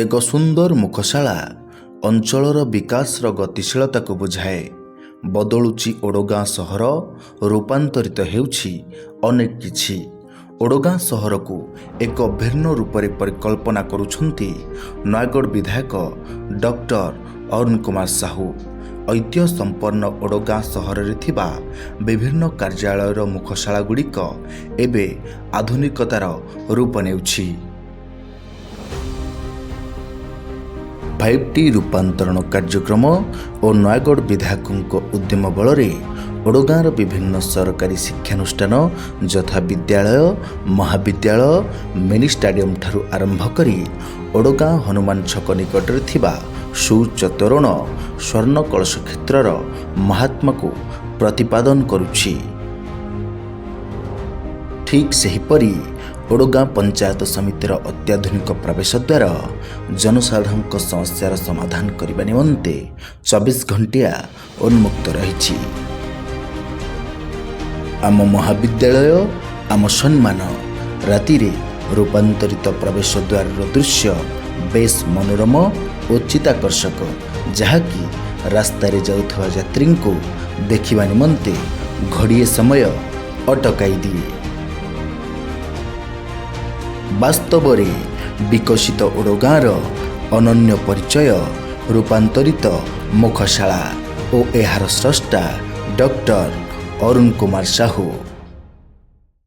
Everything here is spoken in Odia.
ଏକ ସୁନ୍ଦର ମୁଖଶାଳା ଅଞ୍ଚଳର ବିକାଶର ଗତିଶୀଳତାକୁ ବୁଝାଏ। ବଦଳୁଛି ଓଡ଼ଗାଁ ସହର, ରୂପାନ୍ତରିତ ହେଉଛି ଅନେକ କିଛି। ଓଡ଼ଗାଁ ସହରକୁ ଏକ ଭିନ୍ନ ରୂପରେ ପରିକଳ୍ପନା କରୁଛନ୍ତି ନୟାଗଡ଼ ବିଧାୟକ ଡକ୍ଟର ଅରୁଣ କୁମାର ସାହୁ। ଐତିହ୍ୟ ସମ୍ପନ୍ନ ଓଡ଼ଗାଁ ସହରରେ ଥିବା ବିଭିନ୍ନ କାର୍ଯ୍ୟାଳୟର ମୁଖଶାଳାଗୁଡ଼ିକ ଏବେ ଆଧୁନିକତାର ରୂପ ନେଉଛି। 5T ରୂପାନ୍ତରଣ କାର୍ଯ୍ୟକ୍ରମ ଓ ନୟାଗଡ଼ ବିଧାୟକଙ୍କ ଉଦ୍ୟମ ବଳରେ ଓଡ଼ଗାଁର ବିଭିନ୍ନ ସରକାରୀ ଶିକ୍ଷାନୁଷ୍ଠାନ ଯଥା ବିଦ୍ୟାଳୟ, ମହାବିଦ୍ୟାଳୟ, ମିନି ଷ୍ଟାଡିୟମ ଠାରୁ ଆରମ୍ଭ କରି ଓଡ଼ଗାଁ ହନୁମାନ ଛକ ନିକଟରେ ଥିବା ସୁଉଚ୍ଚ ତୋରଣ ସ୍ୱର୍ଣ୍ଣ କଳସ କ୍ଷେତ୍ରର ମହାତ୍ମାକୁ ପ୍ରତିପାଦନ କରୁଛି। ଠିକ୍ ସେହିପରି ଓଡ଼ଗାଁ ପଞ୍ଚାୟତ ସମିତିର ଅତ୍ୟାଧୁନିକ ପ୍ରବେଶ ଦ୍ୱାର ଜନସାଧାରଣଙ୍କ ସମସ୍ୟାର ସମାଧାନ କରିବା ନିମନ୍ତେ 24 ଘଣ୍ଟିଆ ଉନ୍ମୁକ୍ତ ରହିଛି। ଆମ ମହାବିଦ୍ୟାଳୟ ଆମ ସମ୍ମାନ ରାତିରେ ରୂପାନ୍ତରିତ ପ୍ରବେଶ ଦ୍ୱାରର ଦୃଶ୍ୟ ବେଶ୍ ମନୋରମ ଓ ଚିତ୍ତାକର୍ଷକ, ଯାହାକି ରାସ୍ତାରେ ଯାଉଥିବା ଯାତ୍ରୀଙ୍କୁ ଦେଖିବା ନିମନ୍ତେ ଘଡ଼ିଏ ସମୟ ଅଟକାଇ ଦିଏ। ବାସ୍ତବରେ ବିକଶିତ ଓଡ଼ଗାଁର ଅନନ୍ୟ ପରିଚୟ ରୂପାନ୍ତରିତ ମୁଖଶାଳା ଓ ଏହାର ସ୍ରଷ୍ଟା ଡକ୍ଟର ଅରୁଣ କୁମାର ସାହୁ।